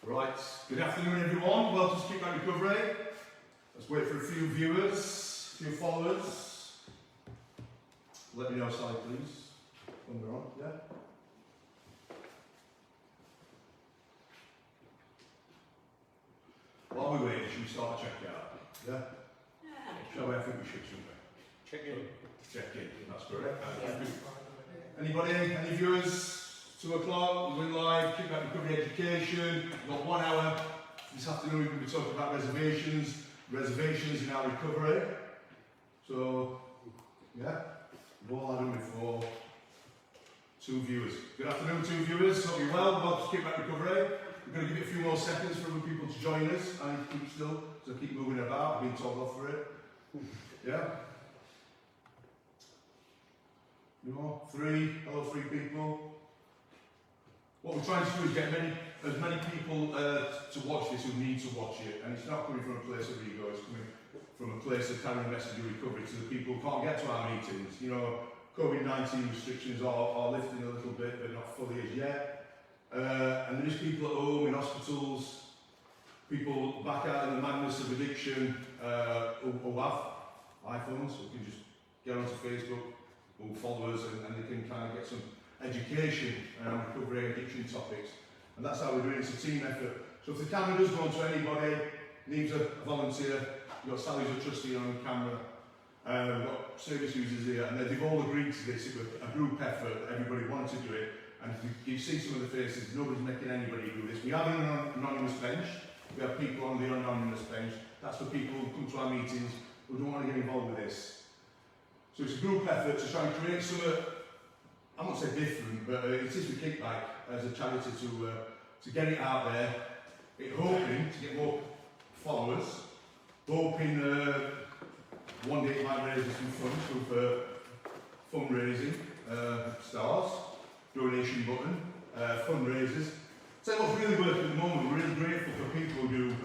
Right, good afternoon everyone, welcome to Kickback Recovery. Let's wait for a few viewers, a few followers. Let me know, Sally, please, when we're on, yeah? While we wait, should we start a check out? Yeah? Shall we? I think we should, shouldn't we? Check in. Check in, that's correct. Anybody, any viewers? 2 o'clock, we're in live, Kickback Recovery Education. We've got 1 hour. This afternoon we're going to be talking about reservations in our recovery. So, yeah, we've all had them before. 2 viewers. Good afternoon, 2 viewers. Hope you're well. Welcome to Kickback Recovery. We're going to give it a few more seconds for other people to join us. I need to keep still, so keep moving about. I've been told off for it. Yeah. No, 3. Hello, 3 people. What we're trying to do is get as many people to watch this who need to watch it, and it's not coming from a place of ego, it's coming from a place of carrying a message of recovery to the people who can't get to our meetings. You know, COVID-19 restrictions are lifting a little bit, but not fully as yet. And there is people at home, in hospitals, people back out in the madness of addiction who have iPhones, who can just get onto Facebook, who follow us, and they can kind of get some education around recovery addiction topics, and that's how we're doing it. It's a team effort. So if the camera does go on to anybody, needs a volunteer, we've got Sally as a trustee on camera, we've got service users here, and they've all agreed to this. It was a group effort, everybody wanted to do it, and if you see some of the faces, nobody's making anybody do this. We have an anonymous bench, we have people on the anonymous bench, that's for people who come to our meetings who don't want to get involved with this. So it's a group effort to try and create some I won't say different, but it is the Kickback as a charity to get it out there, hoping to get more followers, hoping one day it might raise some funds through fundraising, stars, donation button, fundraisers. So what's really working at the moment, we're really grateful for people who do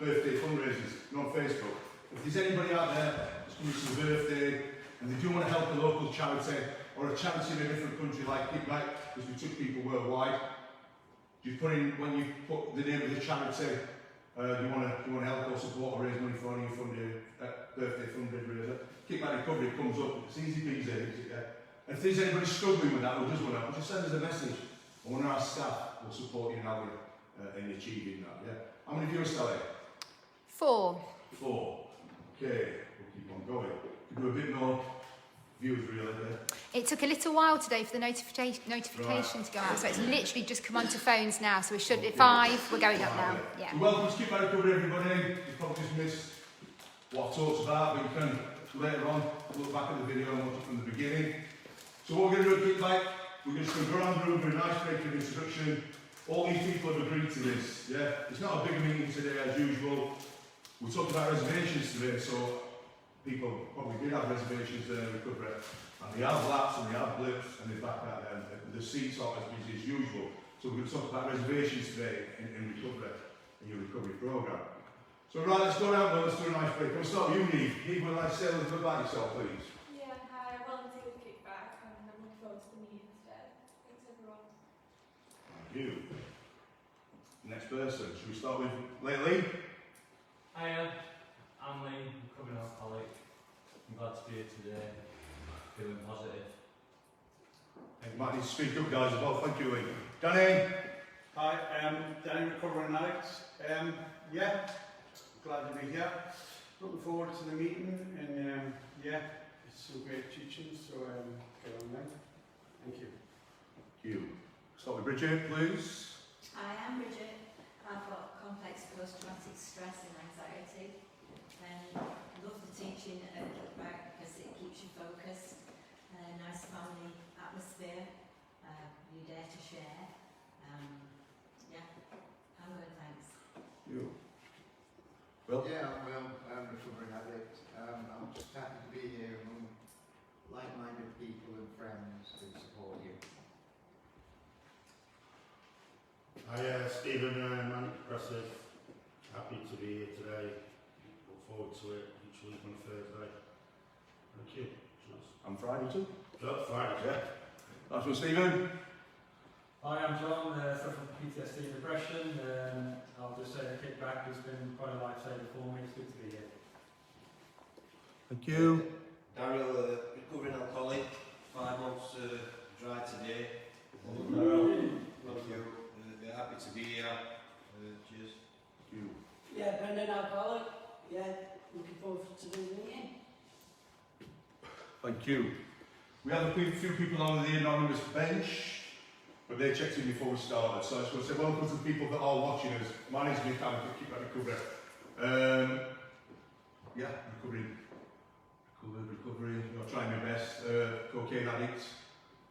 birthday fundraisers on Facebook. If there's anybody out there that's coming to the birthday and they do want to help a local charity, or a charity in a different country like Kickback, because we took people worldwide. You put in, when you put the name of the charity, you want to help or support or raise money for any birthday fundraiser. Kickback Recovery comes up. It's easy peasy. And if there's anybody struggling with that or does want to, just send us a message. And one of our staff will support you now in achieving that. Yeah. How many viewers, Sally? 4. 4. Okay, we'll keep on going. We'll do a bit more. Viewers really, yeah. It took a little while today for the notification to go out, so it's literally just come onto phones now, so we should at 5, we're going up now. Yeah. So welcome to Kickback Recovery, everybody. You probably just missed what I talked about, but you can later on look back at the video and watch it from the beginning. So what we're going to do at Kickback, we're just going to go around the room with a nice break of introduction. All these people have agreed to this, yeah? It's not a big meeting today as usual. We talked about reservations today, so people probably did have reservations in recovery, and they have laps and they have blips and they're back out there, and the seats aren't as busy as usual. So we're going to talk about reservations today in recovery, in your recovery programme. So right, let's go around and let's do a nice break. We'll start with you, Neve. Neve, would you like to say a little bit about yourself, please? Yeah, hi, I volunteer with Kickback and I'm looking forward to the meeting today. Thanks everyone. Thank you. Next person, should we start with Lee? Hiya, I'm Lee, recovering alcoholic. I'm glad to be here today, feeling positive. You might need to speak up, guys, as well. Thank you, Lee. Danny? Hi, Danny, recovering addict. Yeah, glad to be here. Looking forward to the meeting, and yeah, it's some great teaching, so get on then. Thank you. Thank you. Start with Bridget, please. Hi, I'm Bridget. I've got complex post-traumatic stress and anxiety, and love the teaching at Kickback because it keeps you focused. Nice family atmosphere. You dare to share. Yeah, I'm good, thanks. You. Well? Yeah, well, I'm a recovering addict. I'm just happy to be here among like-minded people and friends who support you. Hi, Stephen, Manic Depressive. Happy to be here today. Look forward to it each week on Thursday. Thank you. Cheers. And Friday too? Friday, yeah. That's from Stephen. Hi, I'm John, suffer from PTSD and depression. just say the kickback has been quite a lifesaver for me. It's good to be here. Thank you. Daryl, recovering alcoholic, 5 months dry today. Well done, Daryl. Thank you. They're happy to be here. Cheers. Thank you. Yeah, Brendan alcoholic. Yeah, looking forward to the meeting. Thank you. We have a few people on the anonymous bench, but they checked in before we started. So I just want to say welcome to the people that are watching us. My name's Nick, I'm keep that recovery. Yeah, recovery, you know, trying my best. Cocaine addict,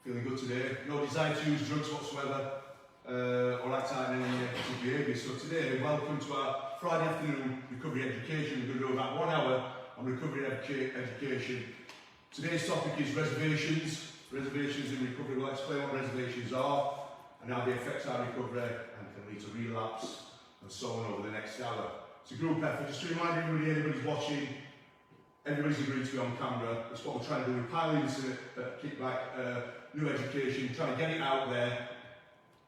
feeling good today. No desire to use drugs whatsoever, or act out in any negative behaviour. So today, welcome to our Friday afternoon recovery education. We're going to do about 1 hour on recovery education. Today's topic is reservations. Reservations in recovery. We'll explain what reservations are and how they affect our recovery and can lead to relapse and so on over the next hour. It's a group effort. Just to remind everybody, anybody's watching, everybody's agreed to be on camera. That's what we're trying to do. We're piling this kickback, new education, trying to get it out there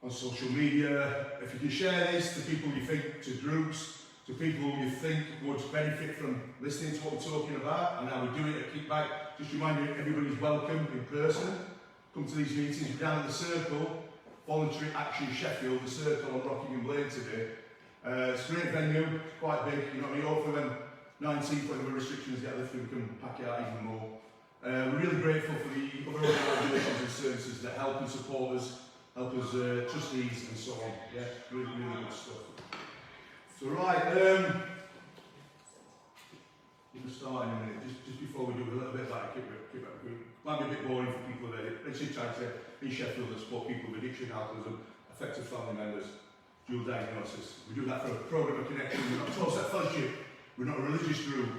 on social media. If you can share this to people you think, to groups, to people you think would benefit from listening to what we're talking about and how we do it at Kickback. Just remind you, everybody's welcome in person. Come to these meetings. We're down at the Circle, Voluntary Action Sheffield, the Circle on Rockingham Lane today. It's a great venue, it's quite big, you know what I mean? Hopefully when 19th, when the restrictions get lifted, we can pack it out even more. We're really grateful for the other organisations and services that help and support us, trustees and so on. Yeah, really, really good stuff. So right, we'll start in a minute. Just before we do a little bit about kickback. Might be a bit boring for people that actually try to in Sheffield and support people with addiction, alcoholism, affected family members, dual diagnosis. We do that for a programme of connection. We're not a 12-step fellowship. We're not a religious group.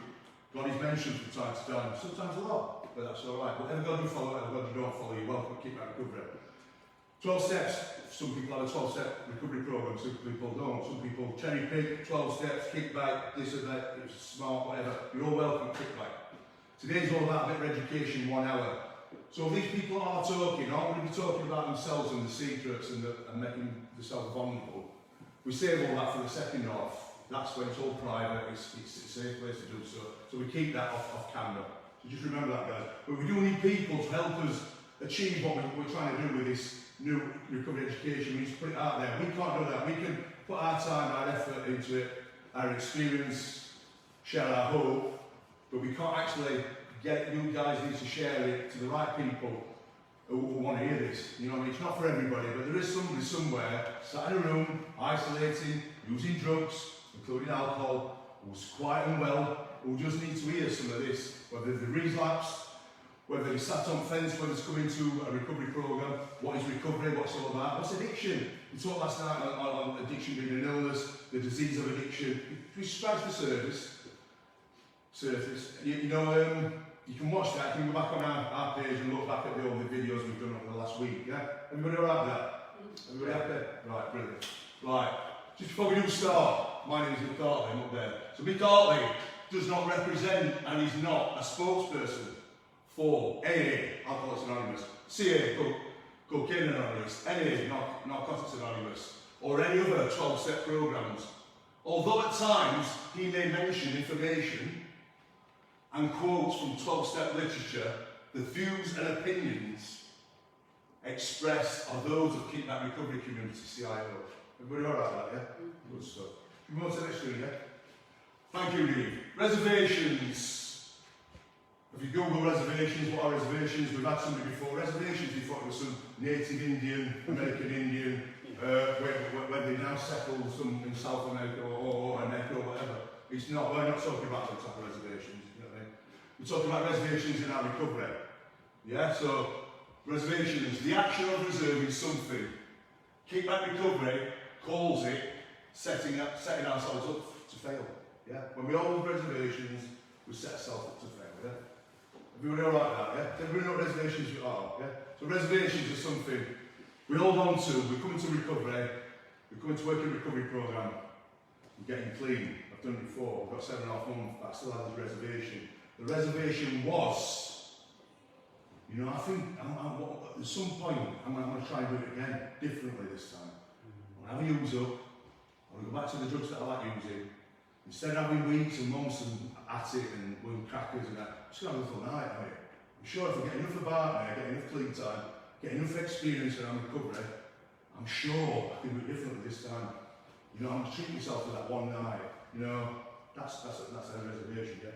God is mentioned from time to time, sometimes a lot, but that's all right. Whatever God you follow, whatever God you don't follow, you're welcome to Kickback Recovery. 12 steps. Some people have a 12-step recovery programme, some people don't. Some people cherry pick, 12 steps, kickback, this or that, it's smart, whatever. You're all welcome to Kickback. Today's all about a bit of education, 1 hour. So if these people are talking, aren't going to be talking about themselves and the secrets and making themselves vulnerable. We save all that for the second half. That's when it's all private, it's a safe place to do so. So we keep that off camera. So just remember that, guys. But we do need people to help us achieve what we're trying to do with this new recovery education. We need to put it out there. We can't do that. We can put our time, our effort into it, our experience, share our hope, but we can't actually get you guys need to share it to the right people who want to hear this. You know what I mean? It's not for everybody, but there is somebody somewhere sat in a room, isolating, using drugs, including alcohol, who's quite unwell, who just needs to hear some of this, whether they relapse, whether they sat on fence, whether it's coming to a recovery programme, what is recovery, what's it all about, what's addiction? We talked last night on addiction being an illness, the disease of addiction. We scratch the surface. You know, you can watch that, you can go back on our page and look back at all the videos we've done over the last week, yeah? Everybody all right with that? Everybody happy? Right, brilliant. Right, just before we do start, my name is Mick Hartley, I'm up there. So Mick Hartley does not represent and is not a spokesperson for AA, Alcoholics Anonymous, CA, Cocaine Anonymous, NA, Narcotics Anonymous, or any other 12-step programmes. Although at times he may mention information and quotes from 12-step literature, the views and opinions expressed are those of Kickback Recovery Community, CIO. Everybody all right with that, yeah? Good stuff. Can we move on to the next screen, yeah? Thank you, Reeve. Reservations. If you Google reservations, what are reservations? We've had somebody before. Reservations, you thought it was some native Indian, American Indian, where they now settle some in South America or America or whatever. It's not, we're not talking about those type of reservations, you know what I mean? We're talking about reservations in our recovery. Yeah, so reservations, the action of reserving something. Kickback Recovery calls it setting ourselves up to fail. Yeah, when we hold reservations, we set ourselves up to fail. Yeah. Everybody all right with that, yeah? Everybody know what reservations are, yeah? So reservations are something we hold on to, we come into recovery, we come into working recovery programme, we're getting clean. I've done it before, I've got 7.5 months, but I still have this reservation. The reservation was, you know, I think at some point I'm going to try and do it again, differently this time. I'm going to have a use up, I'm going to go back to the drugs that I like using. Instead of having weeks and months and at it and doing crackers and that, just have a little night on it. I'm sure if I get enough of partner, get enough clean time, get enough experience around recovery, I'm sure I can do it differently this time. You know, I'm treating myself to that one night. You know, that's a reservation, yeah.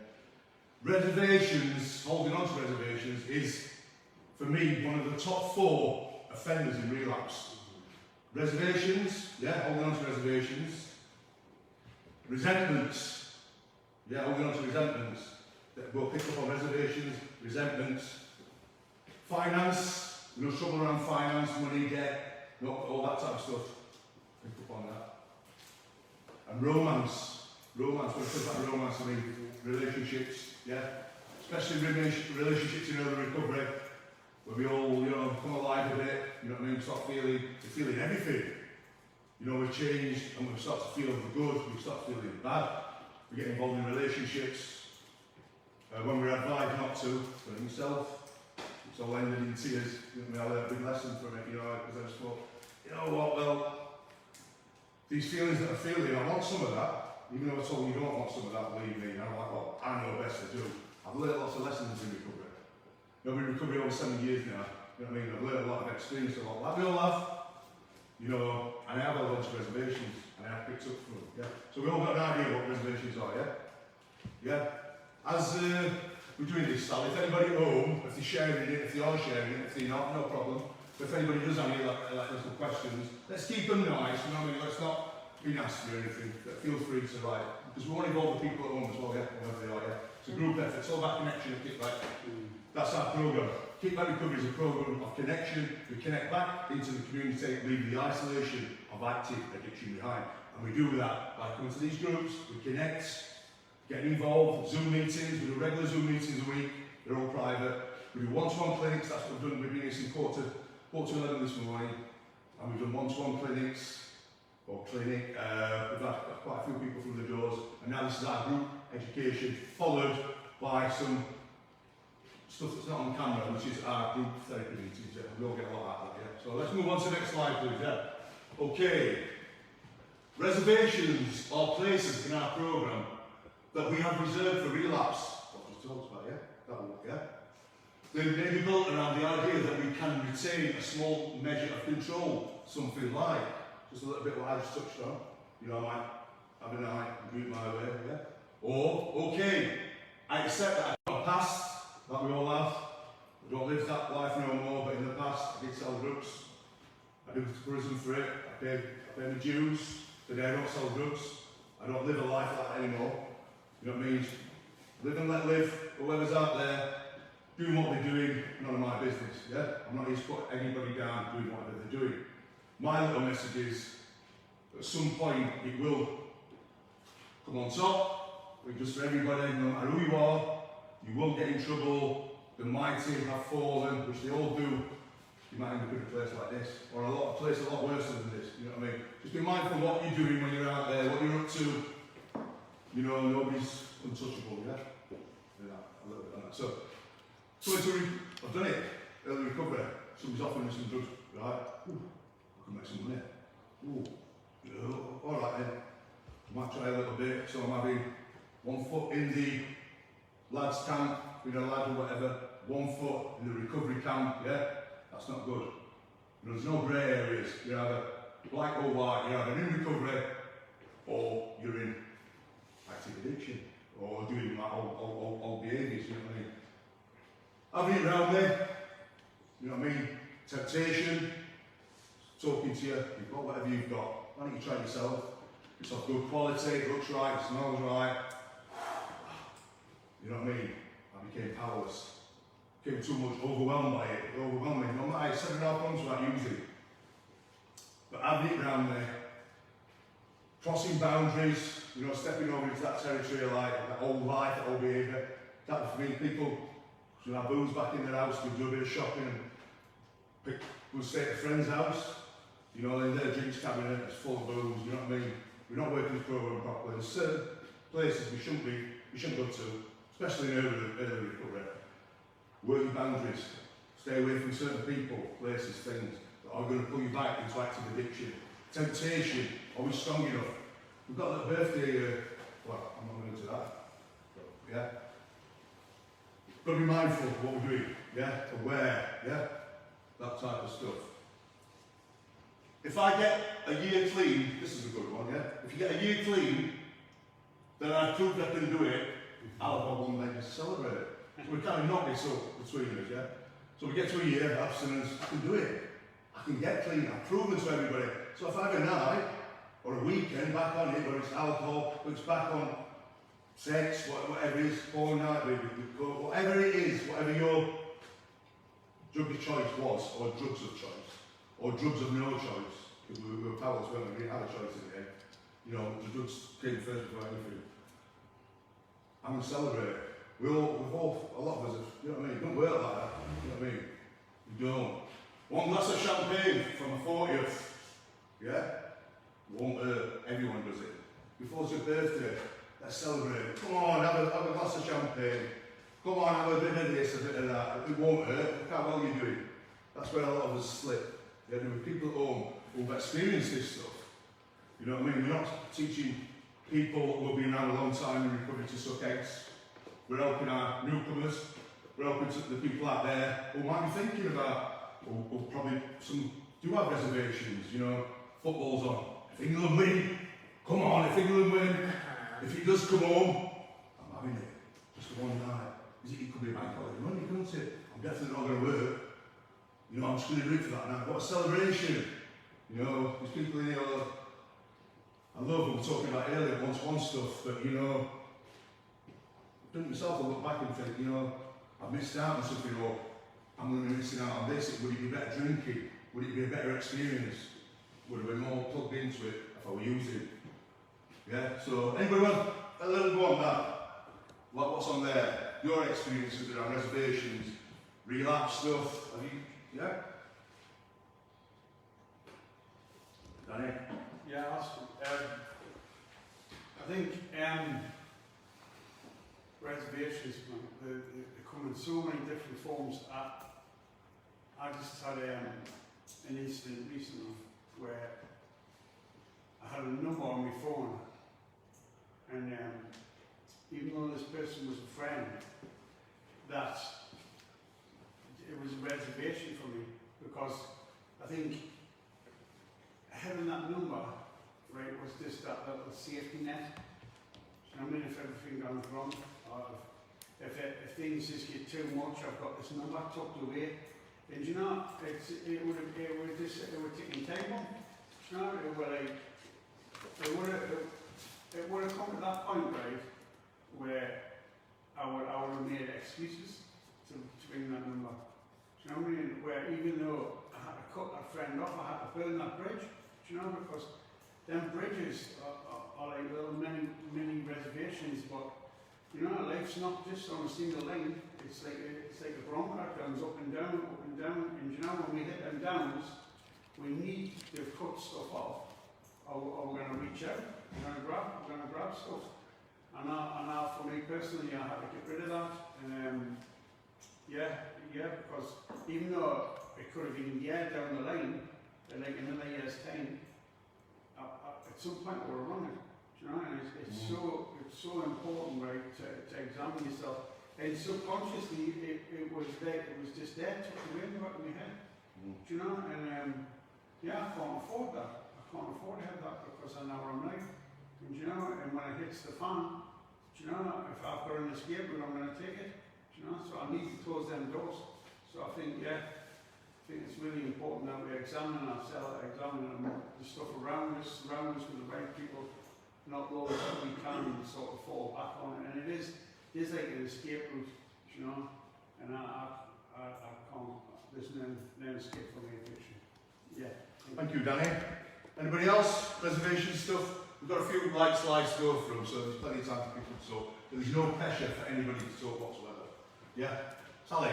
Reservations, holding on to reservations, is for me one of the top 4 offenders in relapse. Reservations, yeah, holding on to reservations. Resentments, yeah, holding on to resentments. We'll pick up on reservations, resentments. Finance, you know, trouble around finance, money, debt, you know, all that type of stuff. Pick up on that. And romance, when we talk about romance, I mean relationships, yeah, especially relationships in early recovery, where we all, you know, come alive a bit, you know what I mean, start feeling everything. You know, we've changed and we start to feel the good, we start to feel the bad. We get involved in relationships when we're advised not to, for yourself. It's all ended in tears. You know, I learned a big lesson from it, you know, because I just thought, you know what, well, these feelings that I'm feeling, I want some of that. Even though I told you don't want some of that, believe me, and I'm like, well, I know best I do. I've learned lots of lessons in recovery. You know, I've been in recovery over 7 years now. You know what I mean? I've learned a lot of experience, a lot like we all have. You know, and I have a bunch of reservations, and I have picked up from them, yeah? So we all got an idea what reservations are, yeah? Yeah? As we're doing this, Sal, if anybody at home, if they're sharing it, if they are sharing it, if they're not, no problem. But if anybody does have any like little questions, let's keep them nice, you know what I mean? Let's not be nasty or anything, but feel free to write. Because we want to involve the people at home as well, yeah? Wherever they are, yeah? It's a group effort, it's all about connection and kickback. That's our programme. Kickback Recovery is a programme of connection. We connect back into the community, leaving the isolation of active addiction behind. And we do that by coming to these groups, we connect, getting involved, Zoom meetings, we do regular Zoom meetings a week, they're all private. We do one-to-one clinics, that's what we've done, we've been here since quarter to 11 this morning. And we've done one-to-one clinics, we've had quite a few people through the doors, and now this is our group education, followed by some stuff that's not on camera, which is our group therapy meetings. Yeah? We all get a lot out of that, yeah? So let's move on to the next slide, please, yeah? Okay. Reservations are places in our programme that we have reserved for relapse. What we just talked about, yeah? That one, yeah? They may be built around the idea that we can retain a small measure of control, something like, just a little bit what I just touched on. You know, I might have a night and do it my way, yeah? Or, okay, I accept that I've got a past, that we all have. I don't live that life no more, but in the past I did sell drugs. I did prison for it. I paid my dues. Today I don't sell drugs. I don't live a life like that anymore. You know what I mean? Live and let live. Whoever's out there doing what they're doing, none of my business. Yeah? I'm not here to put anybody down doing whatever they're doing. My little message is, at some point it will come on top. But just for everybody, no matter who you are, you will get in trouble. The mighty have fallen, which they all do. You might end up in a place like this, or a place a lot worse than this. You know what I mean? Just be mindful of what you're doing when you're out there, what you're up to. You know, nobody's untouchable, yeah? Yeah, a little bit on that. So I've done it. Early recovery. Somebody's offering me some drugs, right? Ooh, I can make some money. Ooh, yeah, all right then. I might try a little bit. So I'm having one foot in the lads camp, with a lad or whatever, 1 foot in the recovery camp, yeah? That's not good. You know, there's no grey areas. You're either black or white, you're either in recovery or you're in active addiction or doing like old behaviours, you know what I mean? Having it around me, you know what I mean? Temptation, talking to you, you've got whatever you've got. Why don't you try it yourself? It's of good quality, it looks right, it smells right. You know what I mean? I became powerless. Became too much overwhelmed by it. Overwhelming. I 7.5 months without using. But having it around me, crossing boundaries, you know, stepping over into that territory of like that old life, that old behaviour. That for me, people should have booze back in their house, we do a bit of shopping and we'll stay at a friend's house. You know, in their drinks cabinet is full of booze, you know what I mean? We're not working this programme properly. There's certain places we shouldn't go to, especially in early recovery. Work your boundaries. Stay away from certain people, places, things that are going to pull you back into active addiction. Temptation, are we strong enough? We've got a little birthday, well, I'm not going into that, but yeah. Got to be mindful of what we're doing, yeah, aware, yeah, that type of stuff. If I get a year clean, this is a good one, yeah. If you get a year clean, then I've proved I can do it. I'll have one leg to celebrate it. So we kind of knock this up between us, yeah. So we get to a year abstinence, I can do it. I can get clean. I've proven to everybody. So if I have a night or a weekend back on it, whether it's alcohol, whether it's back on sex, whatever it is, porn night, whatever it is, whatever your drug of choice was, or drugs of choice, or drugs of no choice, because we were powerless, weren't we? We didn't have a choice in the end. You know, the drugs came first before anything. I'm going to celebrate. We've all, a lot of us have, you know what I mean? It don't work like that, you know what I mean? We don't. One glass of champagne from a 40th, yeah? Won't hurt, everyone does it. Before it's your birthday, let's celebrate. Come on, have a glass of champagne. Come on, have a bit of this, a bit of that. It won't hurt, look how well you're doing. That's where a lot of us slip. Yeah, there are people at home who've experienced this stuff. You know what I mean? We're not teaching people who have been around a long time in recovery to suck eggs. We're helping our newcomers. We're helping the people out there who might be thinking about, or probably some do have reservations, you know, football's on. If England win, come on, if England win, if it does come home, I'm having it. Just for one night. It could be a bank holiday Monday, couldn't it? I'm definitely not going to work. You know, I'm just going to do it for that night. What a celebration. You know, there's people in here, I love what we were talking about earlier, one stuff, but you know, I've done it myself, I look back and think, you know, I've missed out on something, or I'm going to be missing out on this. Would it be better drinking? Would it be a better experience? Would have been more plugged into it if I were using it? Yeah, so anybody want a little go on that? What's on there? Your experiences around reservations, relapse stuff, have you, yeah? Danny? Yeah, I think reservations they come in so many different forms. I just had an incident recently where I had a number on my phone, and even though this person was a friend, that it was a reservation for me, because I think having that number, right, was just that little safety net. You know what I mean? If everything goes wrong, or if things just get too much, I've got this number tucked away. And you know, it would take in time on. You know, it would have come to that point, right, where I would have made excuses to bring that number. Do you know what I mean? Where even though I had to cut that friend off, I had to burn that bridge. Do you know, because them bridges are like little mini reservations, but you know, life's not just on a single lane. It's like a bronco that goes up and down, and you know, when we hit them downs, we need to cut stuff off, or we're going to reach out, we're going to grab stuff. And now for me personally, I had to get rid of that. And because even though it could have been a year down the line, like another year's time, at some point we were running. You know, and it's so important, right, to examine yourself. And subconsciously, it was there, it was just there, tucked away in the back of my head. Do you know? And I can't afford that. I can't afford to have that, because I know where I'm like. And you know, and when it hits the fan, you know, if I've got an escape route, I'm going to take it. You know, so I need to close them doors. So I think it's really important that we examine ourselves, examine the stuff around us with the right people, not those that we can sort of fall back on. And it is like an escape route, you know, and I can't, there's no escape from the addiction. Yeah. Thank you, Danny. Anybody else? Reservation stuff? We've got a few light slides to go through, so there's plenty of time for people to talk. There's no pressure for anybody to talk whatsoever. Yeah? Sally?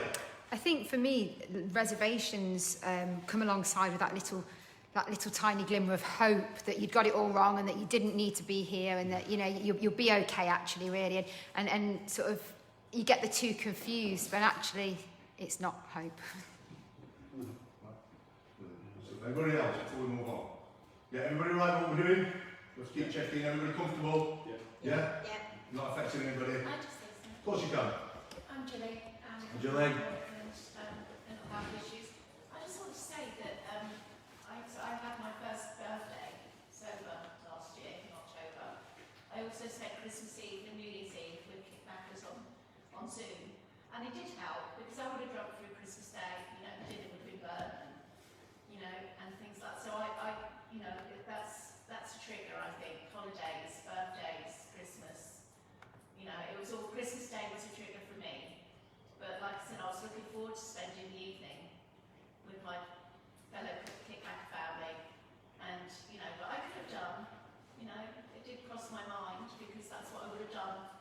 I think for me, reservations come alongside with that little tiny glimmer of hope that you'd got it all wrong and that you didn't need to be here, and that, you know, you'll be okay actually, really, and sort of you get the two confused, but actually it's not hope. Anybody else before we move on? Yeah, everybody like what we're doing? Let's keep checking. Everybody comfortable? Yeah. Yeah? Yeah. Not affecting anybody? I just say something. Of course you can. I'm Gilly. Gilly. And mental health issues. I just want to say that I had my first birthday sober last year in October. I also spent Christmas Eve and New Year's Eve with kickbackers on Zoom, and it did help because I would have drunk through Christmas Day. You know, the dinner would have been burnt, and you know, and things like that. So I you know, that's a trigger. I think holidays, birthdays, Christmas. You know, it was all Christmas Day was a trigger for me. But like I said, I was looking forward to spending the evening with my fellow kickback family, and you know, but I could have done. You know, it did cross my mind because that's what I would have done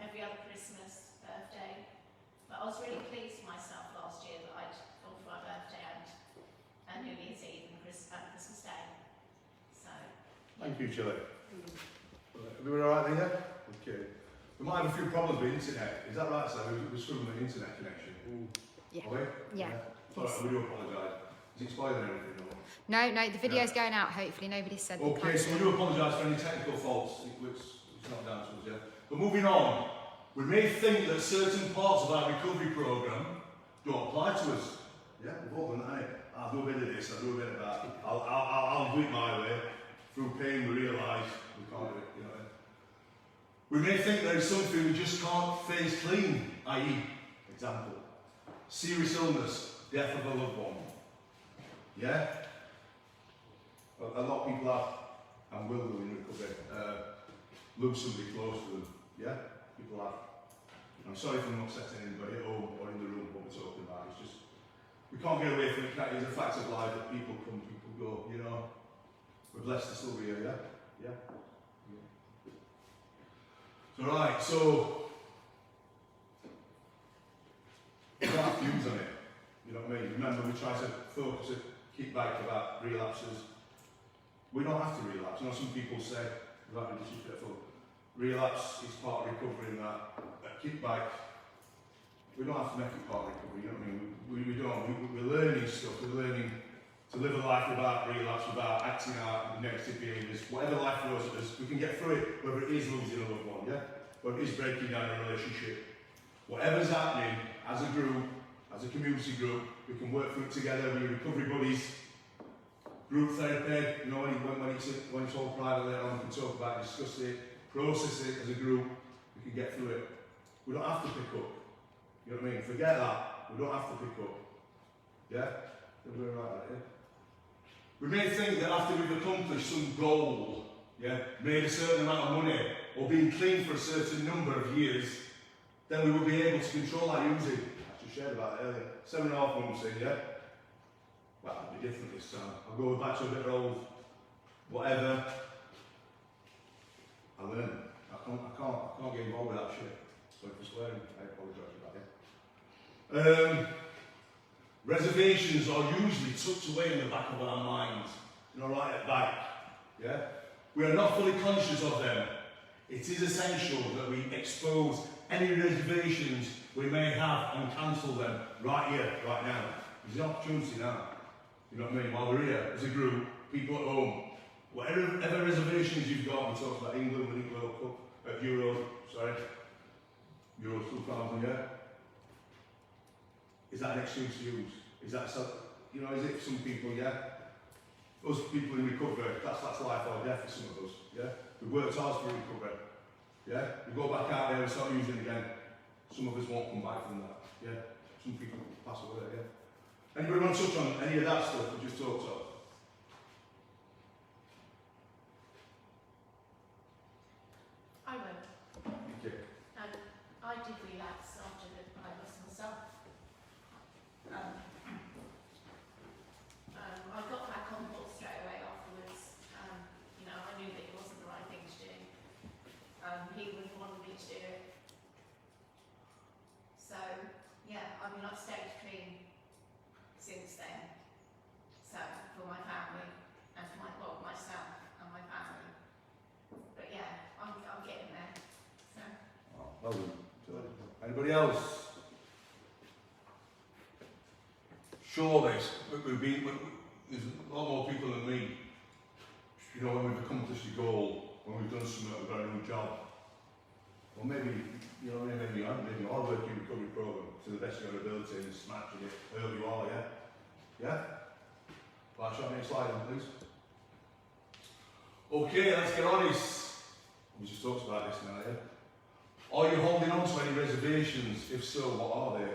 every other Christmas, birthday. But I was really pleased with myself last year that I'd gone for my birthday and New Year's Eve and Christmas Day. So. Thank you, Chile. Everyone alright there? Okay. We might have a few problems with internet. Is that right, sir? We're struggling with internet connection. Yeah. Are we? Yeah. Alright, we do apologise. Is it spoiling anything? No, the video's going out, hopefully. Nobody said they Okay, so we do apologise for any technical faults, which is not down to us, yeah? But moving on, we may think that certain parts of our recovery programme don't apply to us. Yeah, we've all done that, eh? I'll do a bit of this, I'll do a bit of that. I'll do it my way. Through pain, we realise we can't do it, you know. We may think there is something we just can't face clean, i.e., example, serious illness, death of a loved one. Yeah? A lot of people have, and will do in recovery, lose somebody close to them. Yeah? People have. I'm sorry if I'm upsetting anybody at home or in the room what we're talking about. It's just, we can't get away from it. It's a fact of life that people come, people go, you know. We're blessed to still be here, yeah? Yeah? So, right, so, we don't have views on it. You know what I mean? Remember, we try to focus it, keep back about relapses. We don't have to relapse. You know, some people say, without being disrespectful, relapse is part of recovery and that. Keep back. We don't have to make it part of recovery, you know what I mean? We don't. We're learning stuff. We're learning to live a life without relapse, without acting out negative behaviours. Whatever life throws at us, we can get through it, whether it is losing a loved one, yeah? Whether it is breaking down a relationship. Whatever's happening, as a group, as a community group, we can work through it together with your recovery buddies. Group therapy, you know, when it's all private later on, we can talk about it, discuss it, process it as a group, we can get through it. We don't have to pick up. You know what I mean? Forget that. We don't have to pick up. Yeah? We're right, yeah? We may think that after we've accomplished some goal, yeah, made a certain amount of money, or been clean for a certain number of years, then we will be able to control our using. I just shared about it earlier. 7.5 months in, yeah? Well, it'll be different this time. I'll go back to a bit old, whatever. I learn. I can't get involved with that shit. Sorry for swearing. I apologise about it. Reservations are usually tucked away in the back of our minds. You know, right at the back. Yeah? We are not fully conscious of them. It is essential that we expose any reservations we may have and cancel them right here, right now. There's an opportunity now. You know what I mean? While we're here, as a group, people at home, whatever reservations you've got, we talked about England winning World Cup, Euro 2000, yeah? Is that an excuse to use? Is that so, you know, is it for some people, yeah? Us people in recovery, that's life or death for some of us, yeah? We've worked hard for recovery, yeah? We go back out there and start using again. Some of us won't come back from that, yeah? Some people pass away, yeah? Anybody want to touch on any of that stuff we just talked about? I will. Okay. I did relapse after I lost myself. I got back on board straight away afterwards. You know, I knew that it wasn't the right thing to do. He would have wanted me to do it. So, yeah, I mean, I've stayed clean since then. So, for my family and for myself and my family. But yeah, I'm getting there. So. Oh, well done. Anybody else? Surely, there's a lot more people than me you know, when we've accomplished a goal, when we've done something, we've got a new job, or maybe, you know, maybe you are working recovery program to the best of your ability and smashing it, wherever you are, yeah? Yeah? Right, shall I next slide then, please? Okay, let's get honest. We just talked about this now, yeah? Are you holding on to any reservations? If so, what are they?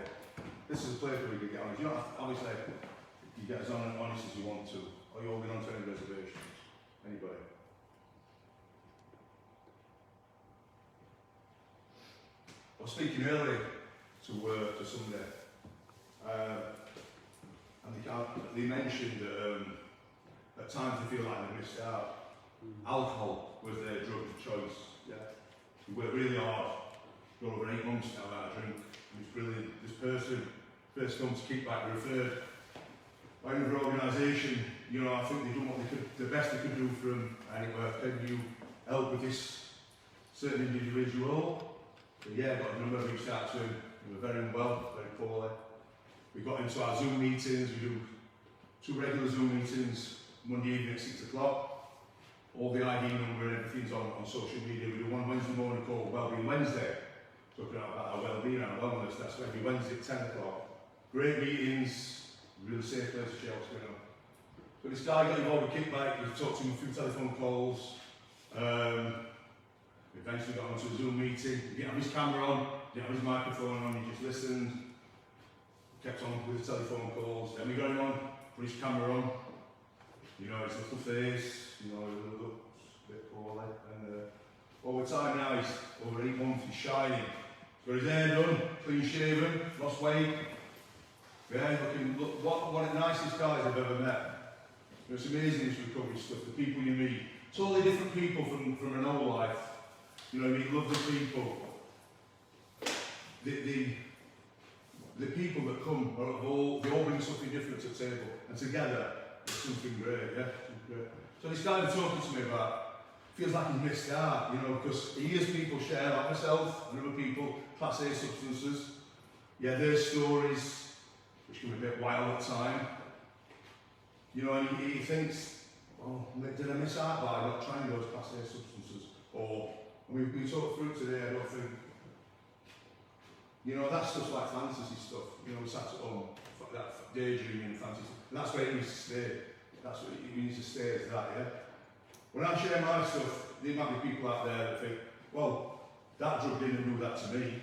This is a place where we can get honest. You don't have to, obviously, you get as honest as you want to. Are you holding on to any reservations? Anybody? I was speaking earlier to somebody, and they mentioned that at times they feel like they missed out. Alcohol was their drug of choice. Yeah, we worked really hard for over 8 months now without a drink. It was brilliant. This person first come to keep back referred by another organisation. You know, I think they've done what they could, the best they could do for him, and it worked. Can you help with this certain individual? So yeah, got a number, reached out to him. We were very unwell, very poorly. We got into our Zoom meetings. We do 2 regular Zoom meetings Monday evening at 6 o'clock. All the ID number and everything's on social media. We do one Wednesday morning called Wellbeing Wednesday, talking about our well-being and our wellness. That's every Wednesday at 10 o'clock. Great meetings, really safe place to share what's going on. So this guy got involved with kickback. We talked to him through telephone calls. We eventually got onto a Zoom meeting. He didn't have his camera on, didn't have his microphone on, he just listened. Kept on with the telephone calls. Then we got him on, put his camera on. You know, his little face, you know, he looks a bit poorly. And over time now, he's over 8 months, he's shining. He's got his hair done, clean shaven, lost weight. Yeah, look, one of the nicest guys I've ever met. It's amazing, this recovery stuff, the people you meet. Totally different people from an old life. You know, you meet lovely people. The people that come, they all bring something different to the table. And together, it's something great, yeah? Something great. So this guy was talking to me about, feels like he's missed out, you know, because he hears people share, like myself and other people, Class A substances. Yeah, their stories, which can be a bit wild at time. You know, and he thinks, oh, did I miss out by not trying those Class A substances? Or, we talked through today, I don't think, you know, that stuff's like fantasy stuff. You know, we sat at home, that daydreaming fantasy stuff. And that's where it needs to stay. That's what it needs to stay, is that, yeah? When I share my stuff, there might be people out there that think, well, that drug didn't do that to me.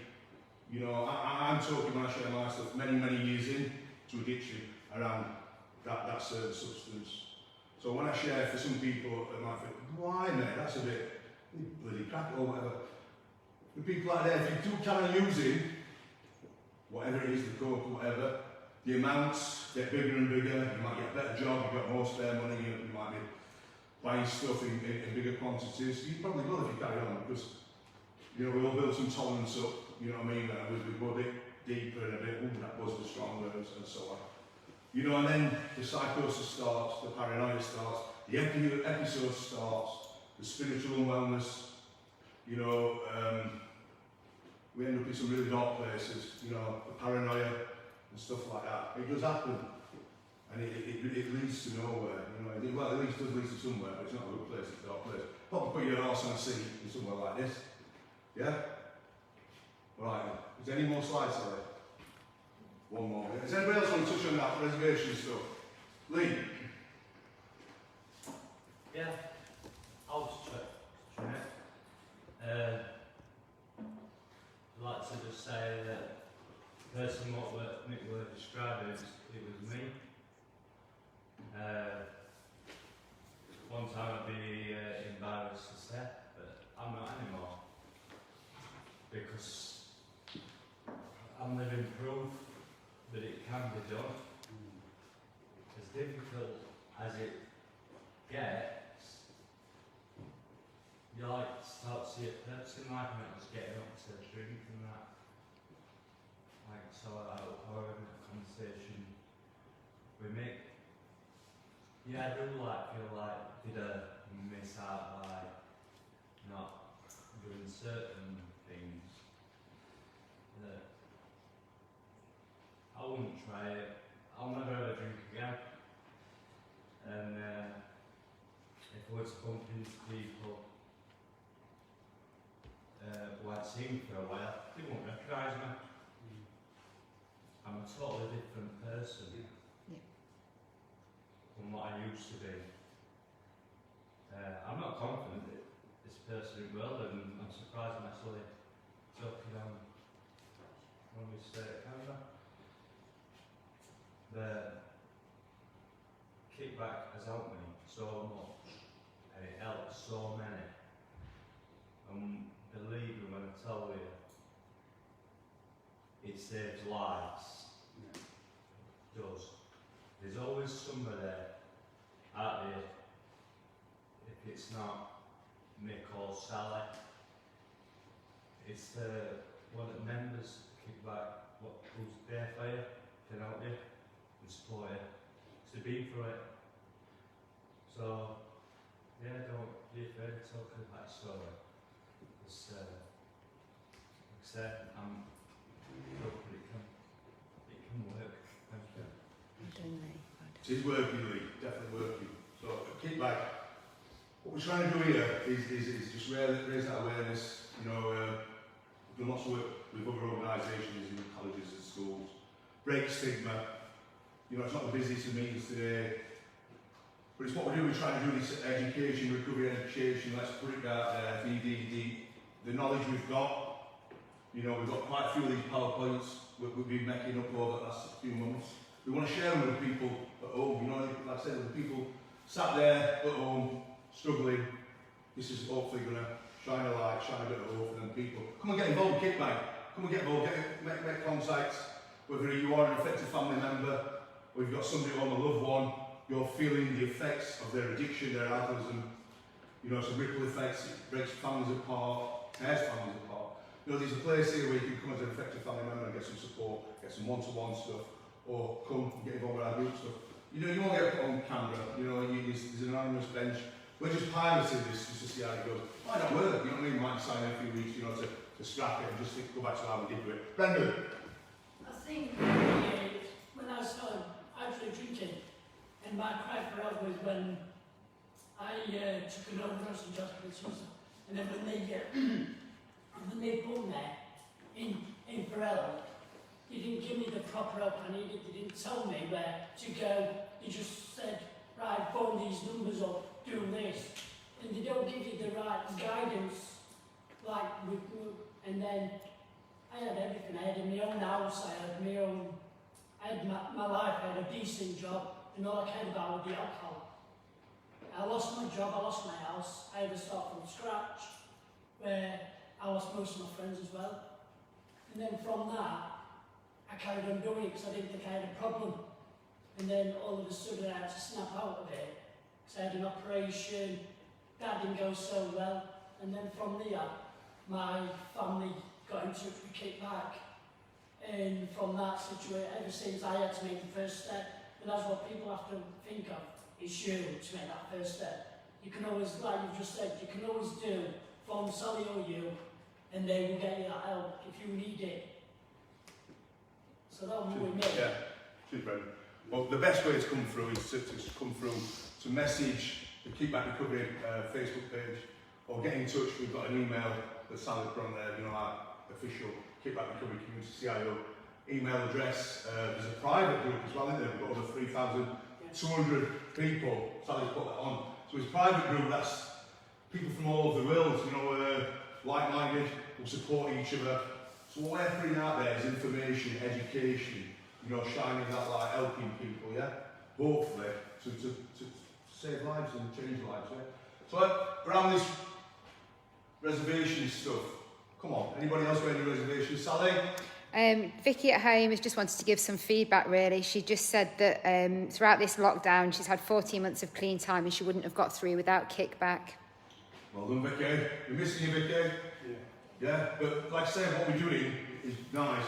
You know, I'm talking when I share my stuff many years in to addiction around that certain substance. So when I share for some people, they might think, why mate, that's a bit bloody crack or whatever. The people out there, if you do carry on using, whatever it is, the coke or whatever, the amounts get bigger and bigger, you might get a better job, you've got more spare money, you might be buying stuff in bigger quantities. You probably will if you carry on, because, you know, we all build some tolerance up, you know what I mean, we go a bit deeper and a bit, ooh, that buzz was stronger and so on. You know, and then the psychosis starts, the paranoia starts, the episode starts, the spiritual unwellness, you know, we end up in some really dark places, you know, the paranoia and stuff like that. It does happen, and it leads to nowhere, you know. Well, at least does lead to somewhere, but it's not a good place, it's a dark place. Probably put your horse on a seat in somewhere like this, yeah? Right, is there any more slides today? One more. Does anybody else want to touch on that reservation stuff? Lee? Yeah, I'll just try it. I'd like to just say that the person what Nick were describing, it was me. One time I'd be embarrassed to say, but I'm not anymore. Because I'm living proof that it can be done. As difficult as it gets, you like start to see a person like me just getting up to drink and that. Like, so I was having a conversation with Mick. Yeah, I do feel like did I miss out by not doing certain things that I wouldn't try it. I'll never ever drink again. And if if I was to bump into people who I'd seen for a while, they won't recognise me. I'm a totally different person from what I used to be. I'm not confident that this person will, and I'm surprised I'm actually talking on this camera. The kickback has helped me so much, and it helps so many. Believe me when I tell you, it saves lives. It does. There's always somebody out there, if it's not Mick or Sally, it's one of the members kickback who's there for you, can help you and support you. So they've been through it. So yeah, don't be afraid of talking about your story. It's like I said, I'm hoping it can work. Thank you. It is working, Lee, definitely working. So kickback. What we're trying to do here is just raise that awareness. You know, we've done lots of work with other organisations in colleges and schools. Break stigma. You know, it's not the business of meetings today, but it's what we're doing. We're trying to do this education, recovery education. Let's put it out there. The knowledge we've got. You know, we've got quite a few of these PowerPoints we've been making up over the last few months. We want to share them with people at home. You know, like I said, the people sat there at home struggling. This is hopefully going to shine a light, shine a bit of hope for them people. Come and get involved with Kickback. Come and get involved, make contacts. Whether you are an affected family member, or you've got somebody on a loved one, you're feeling the effects of their addiction, their alcoholism. You know, some ripple effects, it breaks families apart, tears families apart. You know, there's a place here where you can come as an affected family member and get some support, get some one-to-one stuff, or come and get involved with our group stuff. You know, you won't get put on camera, you know, there's an anonymous bench. We're just piloting this just to see how it goes. It might not work, you know what I mean? Might sign in a few weeks, you know, to scrap it and just go back to how we did do it. Brendan? I think when I started actually drinking, and my cry for help was when I took an overdose in hospital, and then when they put me in for help, they didn't give me the proper help I needed. They didn't tell me where to go. They just said, right, phone these numbers up, do this, and they don't give you the right guidance. And then I had everything. I had my own house. I had my life. I had a decent job, and all I cared about was the alcohol. I lost my job. I lost my house. I had to start from scratch, where I lost most of my friends as well. And then from that, I carried on doing it because I didn't think I had a problem. And then all of a sudden I had to snap out of it because I had an operation. That didn't go so well. And then from there, my family got in touch with Kickback. And from that situation, ever since I had to make the first step, but that's what people have to think of, is you to make that first step. You can always, like you've just said, you can always do phone Sally or you, and they will get you that help if you need it. So that'll move me. Yeah, cheers, Brendan. Well, the best way to come through is to come through to message the Kickback Recovery Facebook page, or get in touch. We've got an email that's Sally put on there, you know, our official Kickback Recovery Community CIO email address. There's a private group as well, isn't there? We've got over 3,200 people. Sally's put that on. So it's a private group, that's people from all over the world, you know, like-minded, will support each other. So what we're putting out there is information, education, you know, shining that light, helping people, yeah? Hopefully, to save lives and change lives, yeah? So around this reservation stuff, come on, anybody else got any reservations? Sally? Vicky at home has just wanted to give some feedback, really. She just said that throughout this lockdown, she's had 14 months of clean time and she wouldn't have got through without Kickback. Well done, Vicky. We're missing you, Vicky. Yeah, but like I say, what we're doing is nice,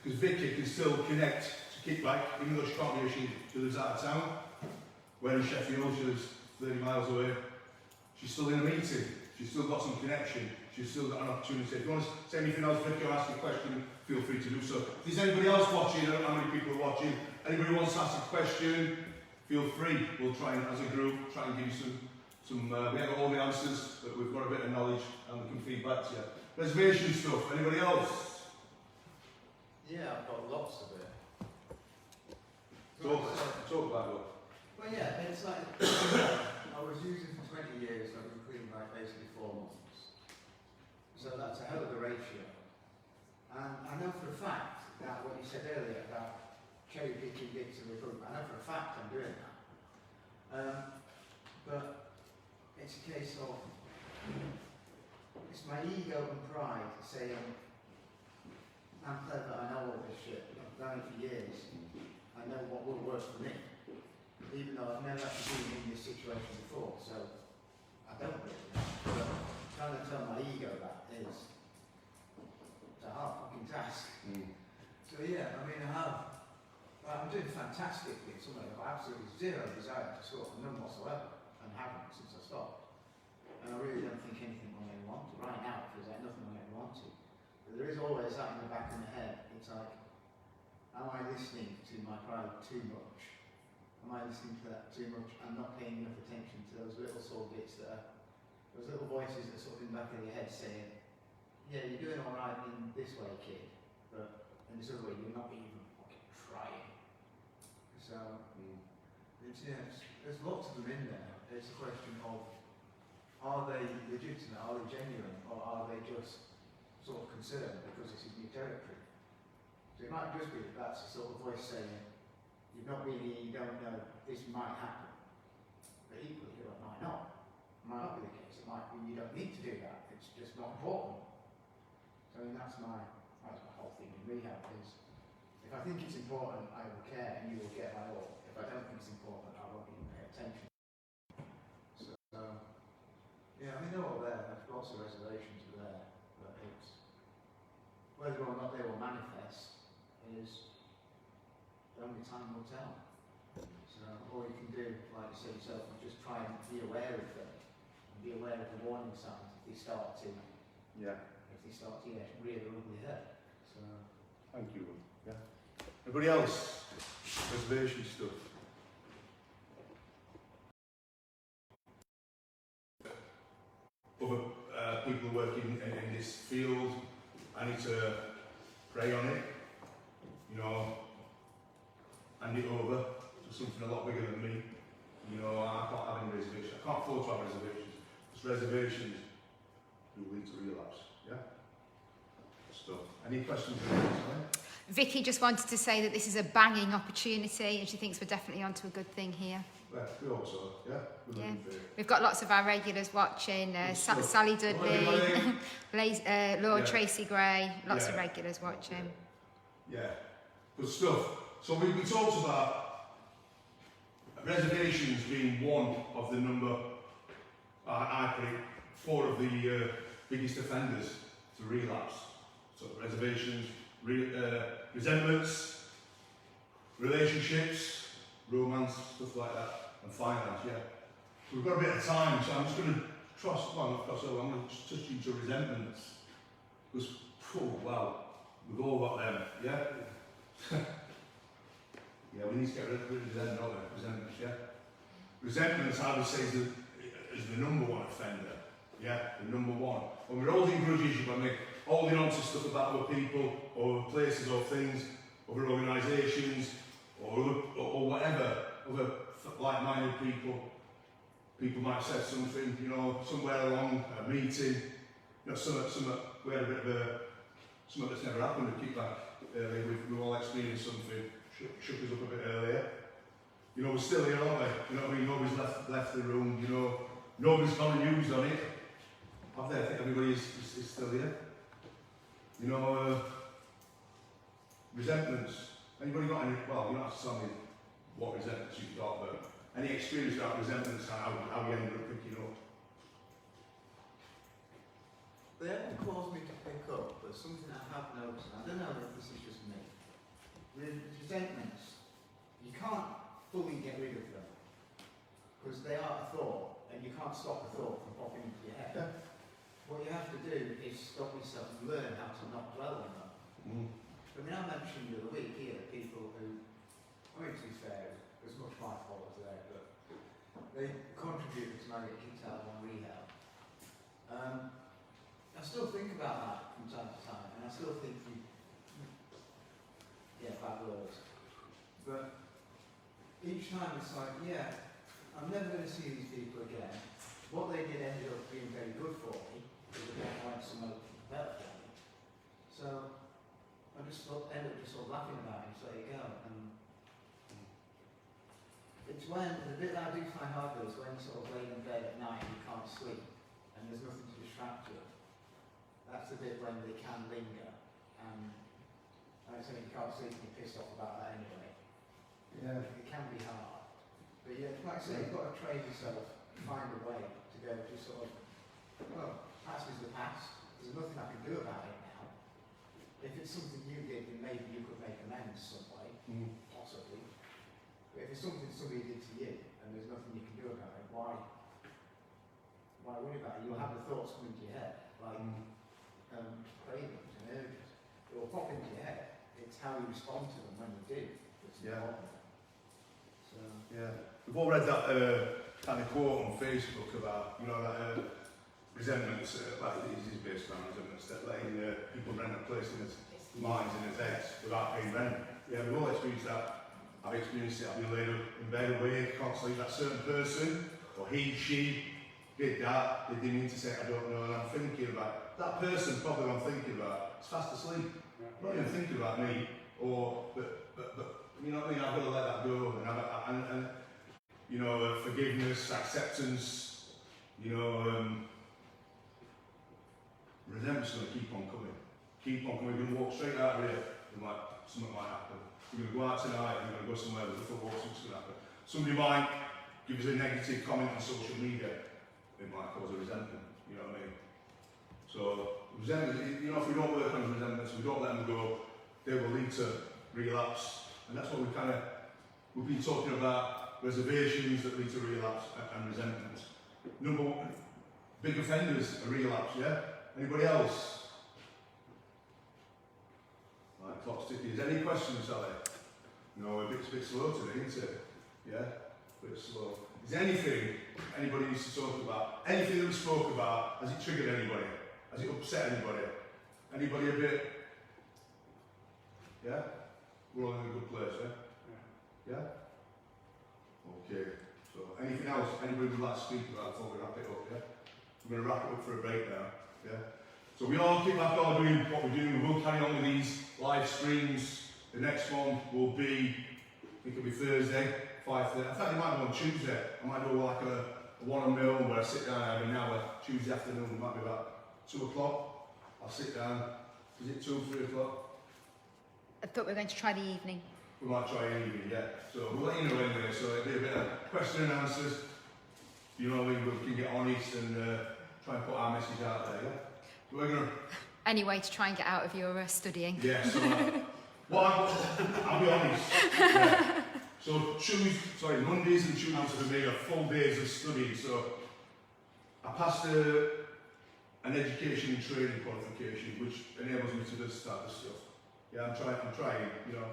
because Vicky can still connect to Kickback, even though she can't be here, she lives out of town. Where in Sheffield, she lives 30 miles away. She's still in a meeting, she's still got some connection, she's still got an opportunity. If you want to say anything else, Vicky, or ask a question, feel free to do so. If there's anybody else watching, I don't know how many people are watching, anybody wants to ask a question, feel free. We'll try and, as a group, try and give you we haven't got all the answers, but we've got a bit of knowledge and we can feed back to you. Reservation stuff, anybody else? Yeah, I've got lots of it. Talk about it. Well, yeah, it's like, I was using for 20 years, I've been cleaning like basically 4 months. So that's a hell of a ratio. And I know for a fact that what you said earlier about cherry picking bits of recruitment, I know for a fact I'm doing that. But it's a case of, it's my ego and pride saying, I'm clever, I know all this shit, I've done it for years, I know what will work for me. Even though I've never actually been in this situation before, so I don't really know. But trying to tell my ego that is it's a hard fucking task. So yeah, I mean I'm doing fantastically in some way. I've got absolutely zero desire to sort of none whatsoever, and haven't since I stopped. And I really don't think anything will ever want to. Right now it feels like nothing will ever want to. But there is always that in the back of my head. It's like, am I listening to my pride too much? Am I listening to that too much and not paying enough attention to those little sore bits that are, those little voices that are sort of in the back of your head saying, yeah, you're doing all right in this way, kid, but in this other way, you're not even fucking trying. So, there's lots of them in there. It's a question of, are they legitimate, are they genuine, or are they just sort of concerned because this is new territory? So it might just be that that's a sort of voice saying, you've not been here, you don't know, this might happen. But equally, it might not. It might not be the case. It might be you don't need to do that. It's just not important. So I mean, that's my whole thing in rehab is, if I think it's important, I will care and you will get my all. If I don't think it's important, I won't even pay attention. So, yeah, I mean, they're all there. There's lots of reservations are there. But it's, whether or not they will manifest is only time will tell. So all you can do, like you said yourself, is just try and be aware of them, and be aware of the warning signs if they start to, really ugly hurt. So Thank you. Yeah. Everybody else? Reservation stuff. Other people working in this field, I need to pray on it. You know, hand it over to something a lot bigger than me. You know, I can't have any reservations. I can't afford to have reservations. Because reservations do lead to relapse. Yeah? Stuff. Any questions? Vicky just wanted to say that this is a banging opportunity and she thinks we're definitely onto a good thing here. Well, we also, yeah? Yeah. We've got lots of our regulars watching, Sally Dudley, Lord Tracy Gray, lots of regulars watching. Yeah, good stuff. So we talked about reservations being one of the number, I think, 4 of the biggest offenders to relapse. So reservations, resentments, relationships, romance, stuff like that, and finance, yeah. So we've got a bit of time, so I'm just going to I'm going to touch into resentments. Because, wow, we've all got them, yeah? Yeah, we need to get rid of resentment, don't we? Resentments, yeah? Resentments, I would say, is the number 1 offender, yeah? The number 1. When we're holding grudges, you've got to make holding on to stuff about other people, or places, or things, other organisations, or whatever, other like-minded people. People might have said something, you know, somewhere along a meeting, you know, we had a bit of something that's never happened at Kickback earlier. We've all experienced something, shook us up a bit earlier. You know, we're still here, aren't we? You know what I mean? Nobody's left the room, you know, nobody's gone and used on it. Have they? I think everybody is still here. You know, resentments. Anybody got any? Well, you don't have to tell me what resentments you've got, but any experience about resentments and how you ended up picking up? they haven't caused me to pick up, but something I have noticed, and I don't know if this is just me. Resentments, you can't fully get rid of them because they are a thought, and you can't stop a thought from popping into your head. What you have to do is stop yourself and learn how to not dwell on them. I mean, I mentioned the other week here people who, I mean, to be fair, it was much my fault as there, but they contribute to my get kicked out of my rehab. I still think about that from time to time, and I still think, bad words. But each time it's like, yeah, I'm never going to see these people again. What they did ended up being very good for me, because they went somewhere better for me. So I just end up just sort of laughing about it, so there you go. And it's when, the bit that I do find hard though, is when you sort of lay in bed at night and you can't sleep, and there's nothing to distract you. That's the bit when they can linger, and I say you can't sleep and you're pissed off about that anyway. Yeah. It can be hard. But yeah, like I say, you've got to train yourself, find a way to go to sort of, well, past is the past, there's nothing I can do about it now. If it's something you did, then maybe you could make amends some way, possibly. But if it's something somebody did to you, and there's nothing you can do about it, why worry about it? You'll have the thoughts come into your head, like cravings and urges. It will pop into your head. It's how you respond to them when you do that's important. So, yeah. We've all read that kind of quote on Facebook about, you know, that resentments, like it is based on resentments, that letting people rent a place in his minds and his heads without paying rent. Yeah, we've all experienced that. I've experienced it. I've been laid up in bed awake, can't sleep. That certain person, or he, she, did that. They didn't mean to say, I don't know, and I'm thinking about that person. Probably I'm thinking about. It's fast asleep. Not even thinking about me, or but you know what I mean. I've got to let that go, and you know, forgiveness, acceptance. You know, resentment's going to keep on coming. Keep on coming. We're going to walk straight out of here, and like something might happen. We're going to go out tonight. We're going to go somewhere. There's a football. Something's going to happen. Somebody might give us a negative comment on social media. It might cause a resentment. You know what I mean? So resentment, you know, if we don't work on resentments, we don't let them go, they will lead to relapse. And that's what we've been talking about, reservations that lead to relapse and resentment. Number one, big offenders are relapse, yeah? Anybody else? Right, clock's ticking. Is there any questions, Sally? No, it's a bit slow today, isn't it? Yeah? A bit slow. Is there anything anybody needs to talk about? Anything that we spoke about, has it triggered anybody? Has it upset anybody? Anybody a bit? Yeah? We're all in a good place, yeah? Yeah? Okay. So, anything else anybody would like to speak about before we wrap it up, yeah? We're going to wrap it up for a break now, yeah? So we all keep back on doing what we're doing. We will carry on with these live streams. The next one will be, I think it'll be Thursday, 5:30. In fact, it might be on Tuesday. I might do like a one on my own where I sit down and have an hour. Tuesday afternoon, it might be about 2 o'clock. I'll sit down. Is it 2 or 3 o'clock? I thought we were going to try the evening. We might try an evening, yeah. So we'll let you know anyway. So it'll be a bit of question and answers. You know, we can get honest and try and put our message out there, yeah? So we're going to... Anyway, to try and get out of your studying. Yeah, so I'll be honest. Yeah. So Mondays and Tuesdays for me are full days of studying. So I passed an education and training qualification, which enables me to just start this stuff. Yeah, I'm trying, you know.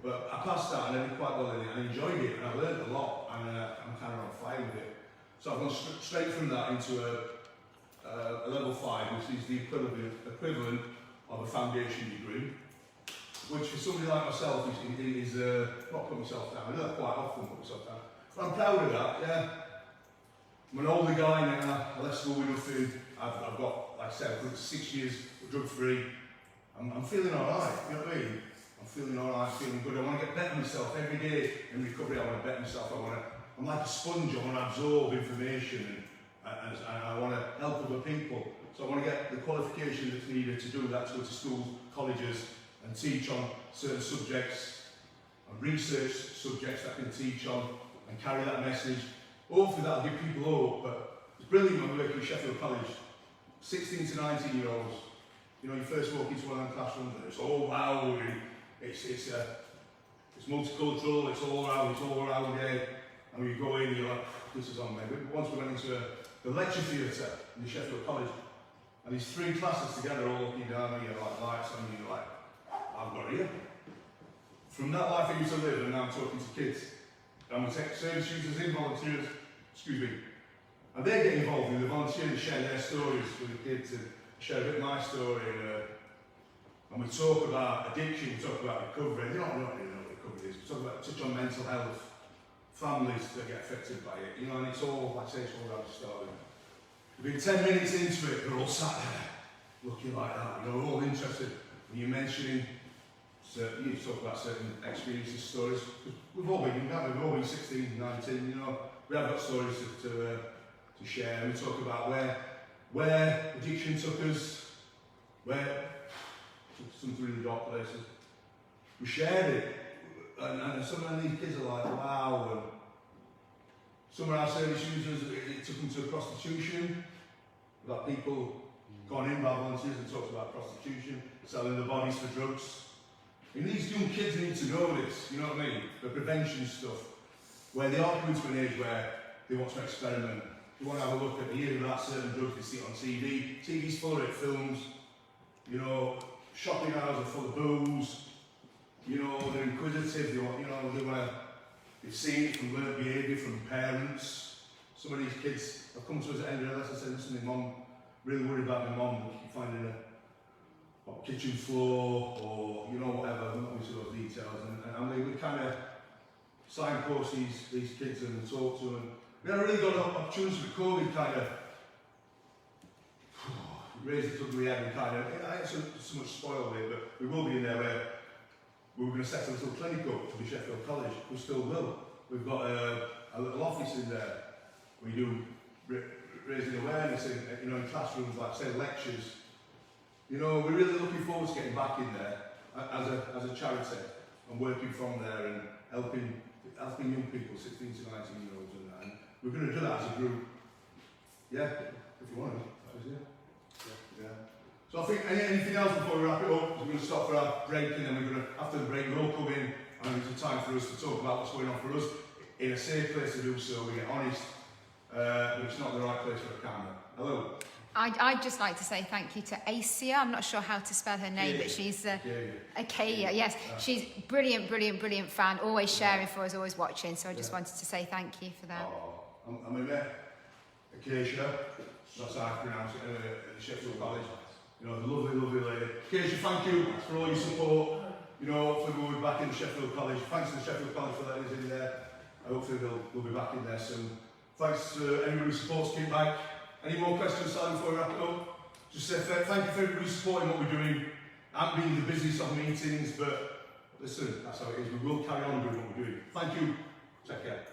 But I passed that and I did quite well in it. I enjoyed it and I learned a lot, and I'm kind of on fire with it. So I've gone straight from that into a level 5, which is the equivalent of a foundation degree. Which for somebody like myself is not put myself down. I do that quite often, put myself down. But I'm proud of that, yeah. I'm an older guy now. I left school with nothing. I've got, like I said, I've got 6 years drug free. I'm feeling alright, you know what I mean? I'm feeling alright, feeling good. I want to get better myself every day in recovery. I want to better myself. I'm like a sponge. I want to absorb information and I want to help other people. So I want to get the qualification that's needed to do that, to go to schools, colleges, and teach on certain subjects, and research subjects that I can teach on, and carry that message. Hopefully that'll give people hope, but it's brilliant when we work in Sheffield College. 16 to 19 year olds, you know, you first walk into one of the classrooms and it's all loud, and it's multicultural, it's all around here, and when you go in, you're like, this is on me. Once we went into the lecture theatre in the Sheffield College, and these 3 classes together all looking down at you like lights on you, like, I've got here. From that life I used to live, and now I'm talking to kids. I'm going to take service users in, volunteers, excuse me, and they get involved in the volunteer and share their stories with the kids and share a bit of my story and we talk about addiction, we talk about recovery. They don't really know what recovery is. We talk about, touch on mental health, families that get affected by it, you know, and it's all, like I say, it's all around the start. We've been 10 minutes into it, we're all sat there looking like that, you know, we're all interested when you're mentioning certain, you talk about certain experiences, stories, because we've all been, haven't we? We've all been 16, 19, you know, we have got stories to share, and we talk about where addiction took us, where some really dark places. We shared it, and some of these kids are like, wow, and some of our service users, it took them to prostitution. We've got people gone in by volunteers and talked about prostitution, selling their bodies for drugs. And these young kids need to know this, you know what I mean? The prevention stuff, where they are coming to an age where they want to experiment. They want to have a look at, hearing about certain drugs, they see it on TV. TV's full of it, films, you know, shopping aisles are full of booze, you know, they're inquisitive, they want, you know, they've seen it from learned behaviour from parents. Some of these kids have come to us at the end of the lesson and said, listen, my mum, really worried about my mum, finding a kitchen floor or, you know, whatever, I'm not into those details. And we kind of signpost these kids and talk to them. We had a really good opportunity with COVID kind of raise it up to the head and kind of, I ain't so much spoiled with it, but we will be in there where we were going to set a little clinic up for the Sheffield College. We still will. We've got a little office in there. We do raising awareness in, you know, in classrooms, like say lectures. You know, we're really looking forward to getting back in there as a charity and working from there and helping young people, 16 to 19 year olds and that. And we're going to do that as a group. Yeah, if you want to. That was it. Yeah. So I think anything else before we wrap it up? We're going to stop for our break, and then we're going to, after the break, we'll all come in and it's time for us to talk about what's going on for us in a safe place to do so. We get honest, but it's not the right place for a camera. Hello. I'd just like to say thank you to Asia. I'm not sure how to spell her name, but she's Akia. Yes, she's brilliant fan. Always sharing for us, always watching. So I just wanted to say thank you for that. Oh, I'm in there. Acacia, that's how I pronounce it, at the Sheffield College. You know, the lovely lady. Acacia, thank you for all your support. You know, hopefully we'll be back in the Sheffield College. Thanks to the Sheffield College for letting us in there. Hopefully we'll be back in there soon. Thanks to everybody who supports Keep Back. Any more questions, Sally, before we wrap it up? Just say thank you for everybody supporting what we're doing. I'm being the business of meetings, but listen, that's how it is. We will carry on doing what we're doing. Thank you. Take care.